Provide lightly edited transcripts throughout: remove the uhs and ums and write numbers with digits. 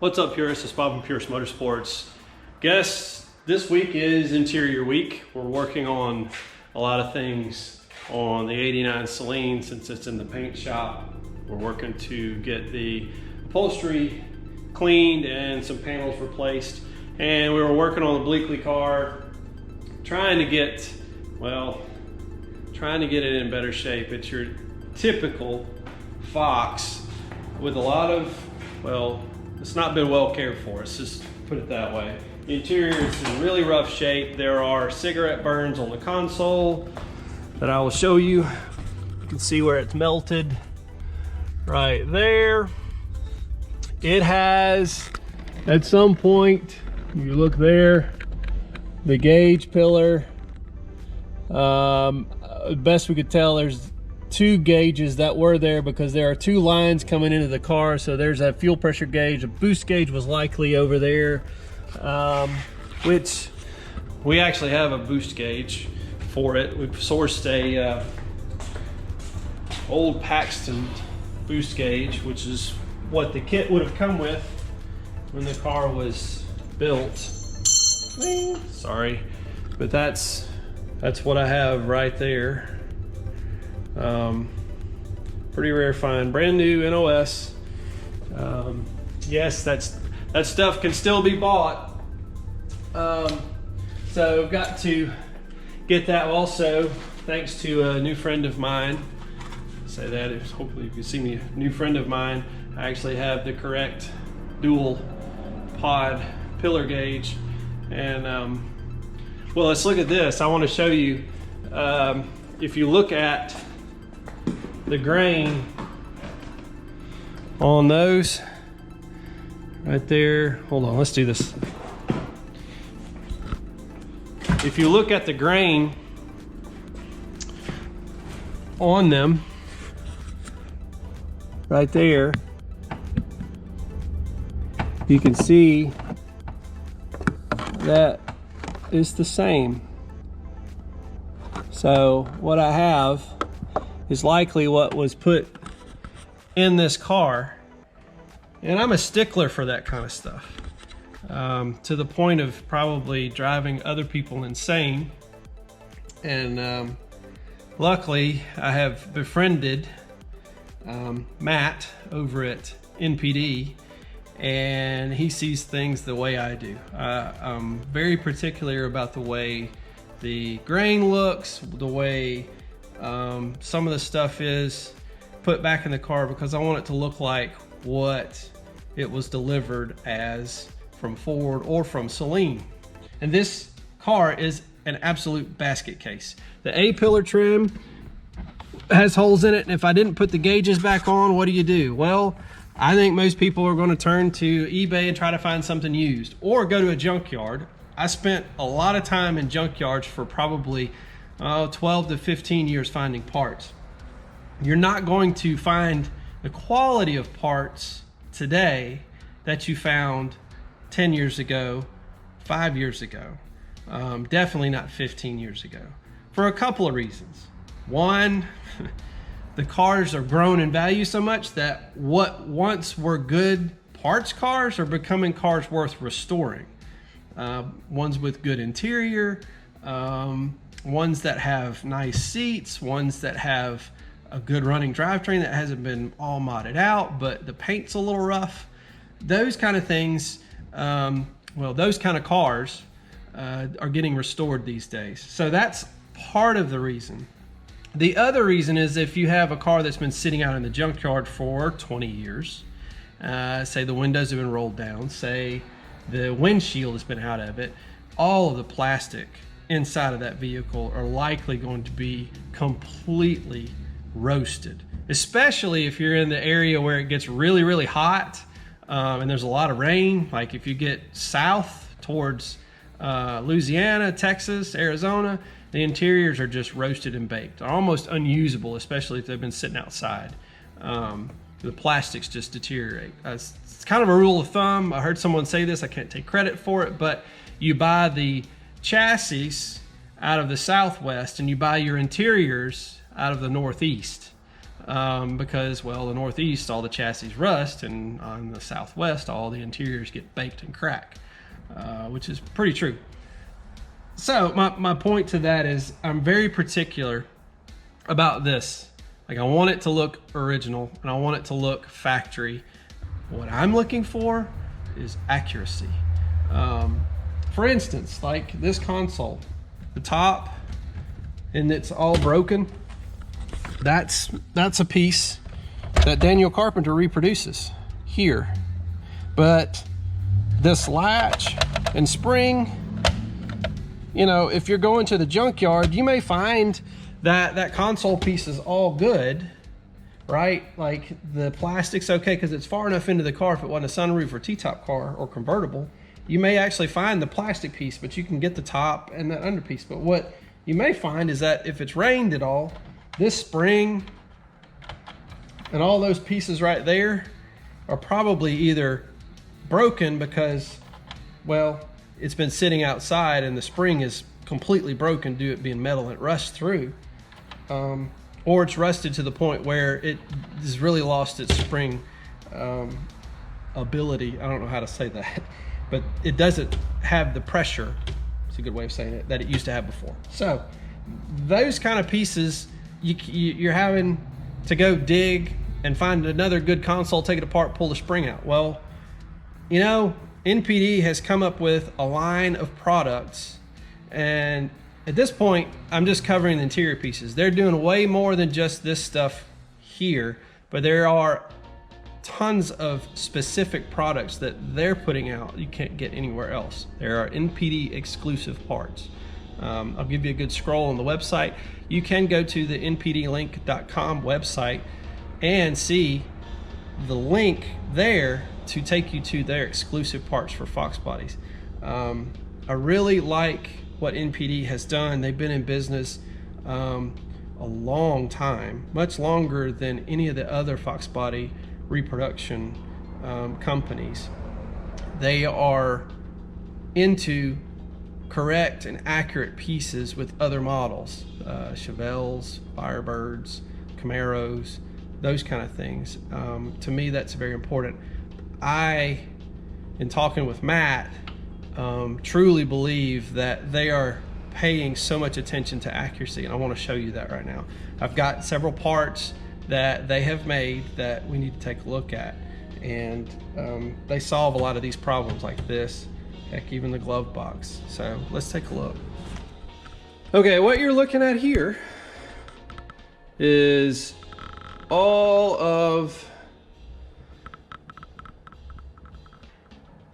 What's up, Purist? It's Bob from Purist Motorsports. Guess this week is interior week. We're working on a lot of things on the 89 Celine since it's in the paint shop. We're working to get the upholstery cleaned and some panels replaced. And we were working on the Bleakley car, trying to get it in better shape. It's your typical Fox with a lot of, it's not been well cared for, let's just put it that way. The interior is in really rough shape. There are cigarette burns on the console that I will show you. You can see where it's melted right there. It has, at some point, you look there, the gauge pillar, best we could tell, there's two gauges that were there because there are two lines coming into the car. So there's a fuel pressure gauge. A boost gauge was likely over there, which we actually have a boost gauge for it. We've sourced a old Paxton boost gauge, which is what the kit would have come with when the car was built. Sorry, but that's what I have right there. Pretty rare find, brand new NOS. Yes, that stuff can still be bought. So I've got to get that also, thanks to a new friend of mine. Say that, hopefully you can see me, a new friend of mine. I actually have the correct dual pod pillar gauge. And well, let's look at this. I want to show you, if you look at the grain on those right there, hold on, let's do this. If you look at the grain on them right there, you can see that it's the same. So what I have is likely what was put in this car. And I'm a stickler for that kind of stuff, to the point of probably driving other people insane. And luckily I have befriended Matt over at NPD, and he sees things the way I do. I'm very particular about the way the grain looks, the way some of the stuff is put back in the car, because I want it to look like what it was delivered as from Ford or from Celine. And this car is an absolute basket case. The A-pillar trim has holes in it, and if I didn't put the gauges back on, what do? Well, I think most people are going to turn to eBay and try to find something used, or go to a junkyard. I spent a lot of time in junkyards for probably 12 to 15 years finding parts. You're not going to find the quality of parts today that you found 10 years ago, 5 years ago, definitely not 15 years ago, for a couple of reasons. One, the cars are grown in value so much that what once were good parts cars are becoming cars worth restoring. Ones with good interior, ones that have nice seats, ones that have a good running drivetrain that hasn't been all modded out, but the paint's a little rough. Those kind of things, those kind of cars are getting restored these days. So that's part of the reason. The other reason is if you have a car that's been sitting out in the junkyard for 20 years, say the windows have been rolled down, say the windshield has been out of it, all of the plastic inside of that vehicle are likely going to be completely roasted, especially if you're in the area where it gets really, really hot and there's a lot of rain. Like if you get south towards Louisiana, Texas, Arizona, the interiors are just roasted and baked. They're almost unusable, especially if they've been sitting outside. The plastics just deteriorate. It's kind of a rule of thumb. I heard someone say this, I can't take credit for it, but you buy the chassis out of the Southwest and you buy your interiors out of the Northeast. because, well, the Northeast, all the chassis rust, and on the Southwest, all the interiors get baked and crack, which is pretty true. So my point to that is I'm very particular about this. Like, I want it to look original and I want it to look factory. What I'm looking for is accuracy. For instance, like this console, the top, and it's all broken. That's a piece that Daniel Carpenter reproduces here. But this latch and spring, you know, if you're going to the junkyard, you may find that console piece is all good, right? Like the plastic's okay because it's far enough into the car. If it wasn't a sunroof or T-top car or convertible, you may actually find the plastic piece, but you can get the top and that under piece. But what you may find is that if it's rained at all, this spring and all those pieces right there are probably either broken because, well, it's been sitting outside and the spring is completely broken due to it being metal and it rusts through. Or it's rusted to the point where it has really lost its spring ability. I don't know how to say that, but it doesn't have the pressure, it's a good way of saying it, that it used to have before. So those kind of pieces, you're having to go dig and find another good console, take it apart, pull the spring out. Well, you know, NPD has come up with a line of products, and at this point, I'm just covering the interior pieces. They're doing way more than just this stuff here, but there are tons of specific products that they're putting out you can't get anywhere else. There are NPD exclusive parts. I'll give you a good scroll on the website. You can go to the npdlink.com website and see the link there to take you to their exclusive parts for Foxbodies. I really like what NPD has done. They've been in business a long time, much longer than any of the other Foxbody reproduction companies. They are into correct and accurate pieces with other models, Chevelles, Firebirds, Camaros, those kind of things. To me, that's very important. I, in talking with Matt, truly believe that they are paying so much attention to accuracy, and I want to show you that right now. I've got several parts that they have made that we need to take a look at, and they solve a lot of these problems like this, heck, even the glove box. So let's take a look. Okay, what you're looking at here is all of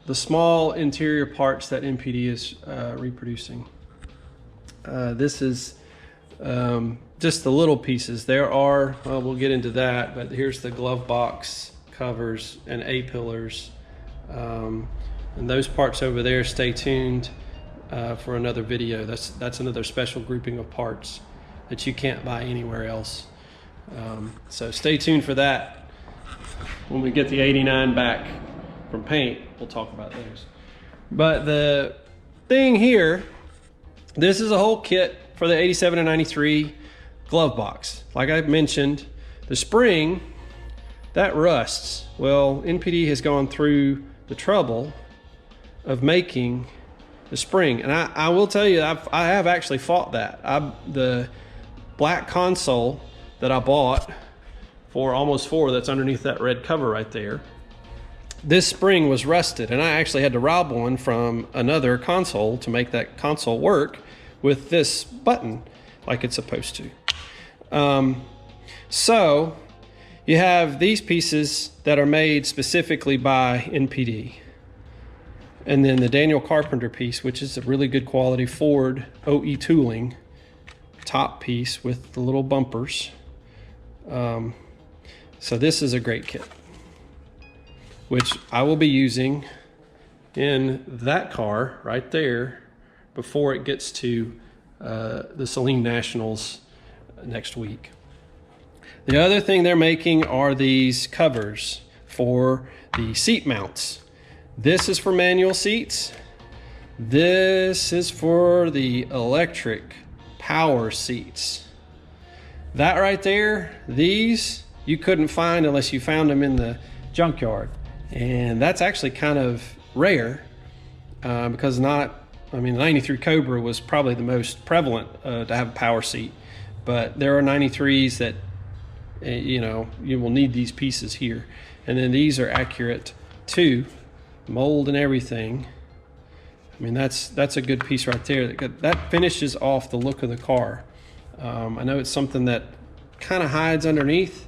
the small interior parts that NPD is reproducing. This is just the little pieces. There are, well, we'll get into that, but here's the glove box covers and A-pillars. And those parts over there, stay tuned for another video. That's another special grouping of parts that you can't buy anywhere else. So stay tuned for that. When we get the 89 back from paint, we'll talk about those. But the thing here, this is a whole kit for the 87 and 93 glove box. Like I mentioned, the spring, that rusts. Well, NPD has gone through the trouble of making the spring. And I will tell you, I have actually fought that. The black console that I bought for almost $4, that's underneath that red cover right there, this spring was rusted, and I actually had to rob one from another console to make that console work with this button like it's supposed to. So you have these pieces that are made specifically by NPD, and then the Daniel Carpenter piece, which is a really good quality Ford OE tooling top piece with the little bumpers. So this is a great kit, which I will be using in that car right there before it gets to the Saline Nationals next week. The other thing they're making are these covers for the seat mounts. This is for manual seats. This is for the electric power seats. That right there, these you couldn't find unless you found them in the junkyard. And that's actually kind of rare because the 93 Cobra was probably the most prevalent to have a power seat. But there are 93s that, you know, you will need these pieces here. And then these are accurate too, mold and everything. I mean, that's a good piece right there. That finishes off the look of the car. I know it's something that kind of hides underneath,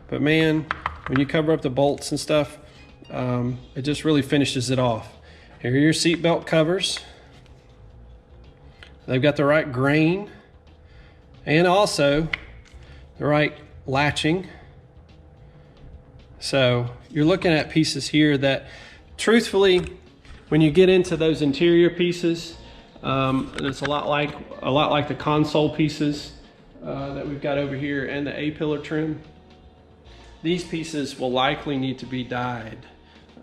but man, when you cover up the bolts and stuff, it just really finishes it off. Here are your seat belt covers. They've got the right grain and also the right latching. So you're looking at pieces here that, truthfully, when you get into those interior pieces, and it's a lot like the console pieces that we've got over here and the A-pillar trim, these pieces will likely need to be dyed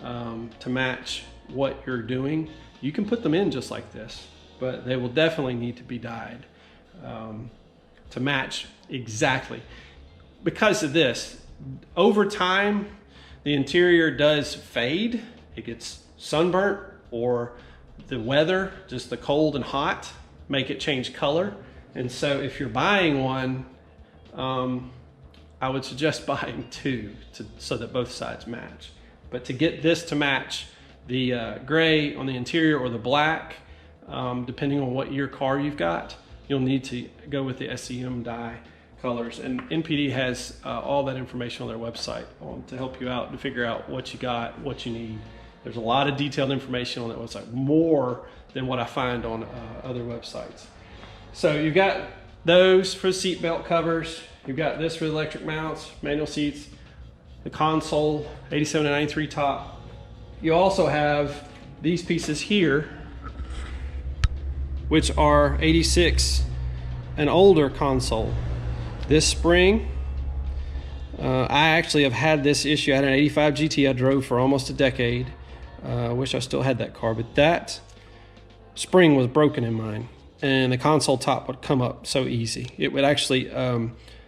to match what you're doing. You can put them in just like this, but they will definitely need to be dyed to match exactly. Because of this, over time, the interior does fade. It gets sunburnt, or the weather, just the cold and hot, make it change color. And so if you're buying one, I would suggest buying two so that both sides match. But to get this to match the gray on the interior or the black, depending on what year car you've got, you'll need to go with the SEM dye colors. And NPD has all that information on their website to help you out, to figure out what you got, what you need. There's a lot of detailed information on that website, more than what I find on other websites. So you've got those for seat belt covers. You've got this for the electric mounts, manual seats, the console, 87 to 93 top. You also have these pieces here, which are 86 and older console. This spring, I actually have had this issue. I had an 85 GT I drove for almost a decade. I wish I still had that car, but that spring was broken in mine, and the console top would come up so easy. It would actually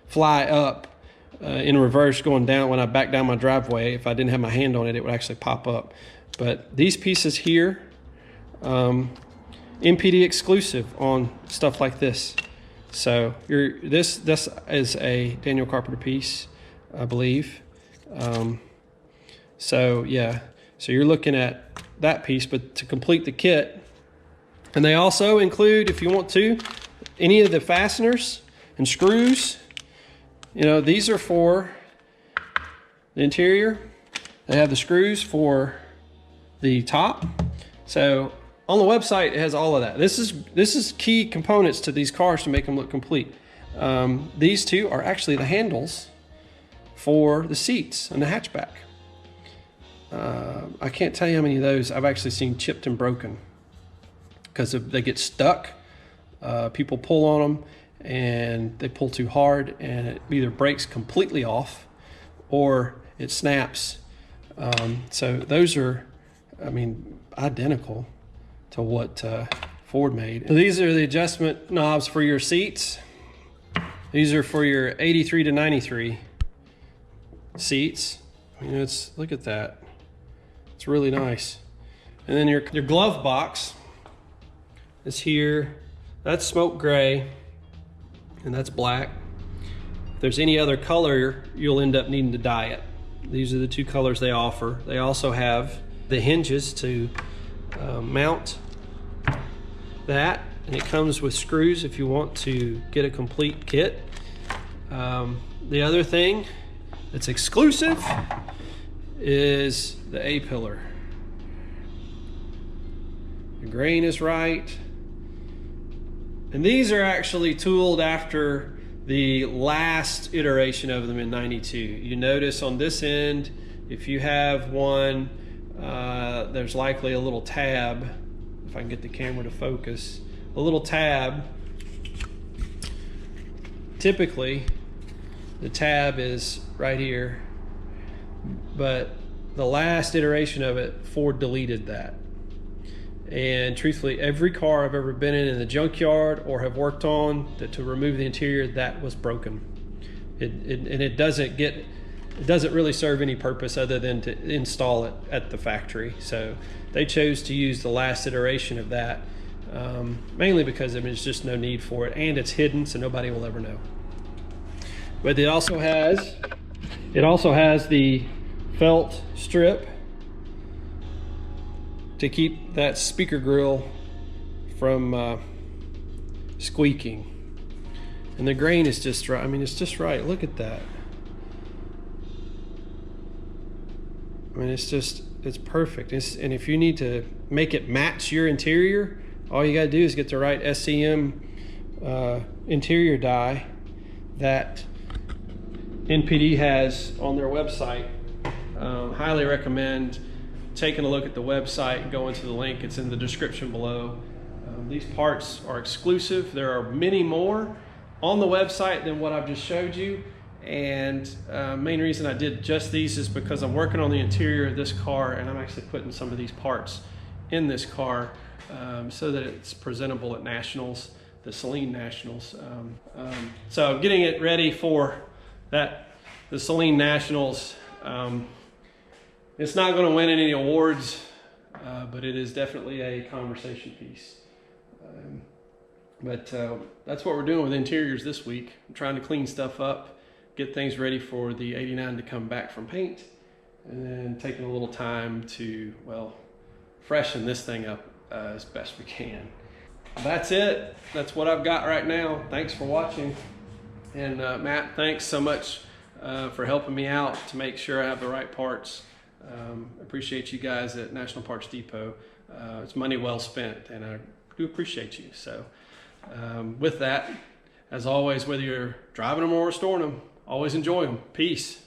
fly up in reverse going down. When I backed down my driveway, if I didn't have my hand on it, it would actually pop up. But these pieces here, NPD exclusive on stuff like this. So this is a Daniel Carpenter piece, I believe. So yeah, so you're looking at that piece, but to complete the kit. And they also include, if you want to, any of the fasteners and screws. You know, these are for the interior. They have the screws for the top. So on the website, it has all of that. This is key components to these cars to make them look complete. These two are actually the handles for the seats in the hatchback. I can't tell you how many of those I've actually seen chipped and broken because if they get stuck, people pull on them and they pull too hard and it either breaks completely off or it snaps. So those are, I mean, identical to what Ford made. So these are the adjustment knobs for your seats. These are for your 83 to 93 seats. I mean, look at that. It's really nice. And then your glove box is here. That's smoke gray and that's black. If there's any other color, you'll end up needing to dye it. These are the two colors they offer. They also have the hinges to mount that, and it comes with screws if you want to get a complete kit. The other thing that's exclusive is the A-pillar. The grain is right, and these are actually tooled after the last iteration of them in 92. You notice on this end, if you have one, there's likely a little tab, if I can get the camera to focus, a little tab. Typically, the tab is right here, but the last iteration of it, Ford deleted that. And truthfully, every car I've ever been in the junkyard or have worked on to remove the interior, that was broken. And it doesn't get it doesn't really serve any purpose other than to install it at the factory. So they chose to use the last iteration of that, mainly because there's just no need for it, and it's hidden, so nobody will ever know. But it also has the felt strip to keep that speaker grill from squeaking. And the grain is just right. I mean, it's just right. Look at that. I mean, it's perfect. And if you need to make it match your interior, all you got to do is get the right SCM interior die that NPD has on their website. Highly recommend taking a look at the website and going to the link. It's in the description below. These parts are exclusive. There are many more on the website than what I've just showed you. And main reason I did just these is because I'm working on the interior of this car, and I'm actually putting some of these parts in this car so that it's presentable at Nationals, the Saline Nationals. So getting it ready for the Saline Nationals. It's not going to win any awards, but it is definitely a conversation piece. But that's what we're doing with interiors this week. I'm trying to clean stuff up, get things ready for the 89 to come back from paint, and then taking a little time to, well, freshen this thing up as best we can. That's it. That's what I've got right now. Thanks for watching. And Matt, thanks so much for helping me out to make sure I have the right parts. Appreciate you guys at National Parts Depot. It's money well spent, and I do appreciate you. So with that, as always, whether you're driving them or restoring them, always enjoy them. Peace.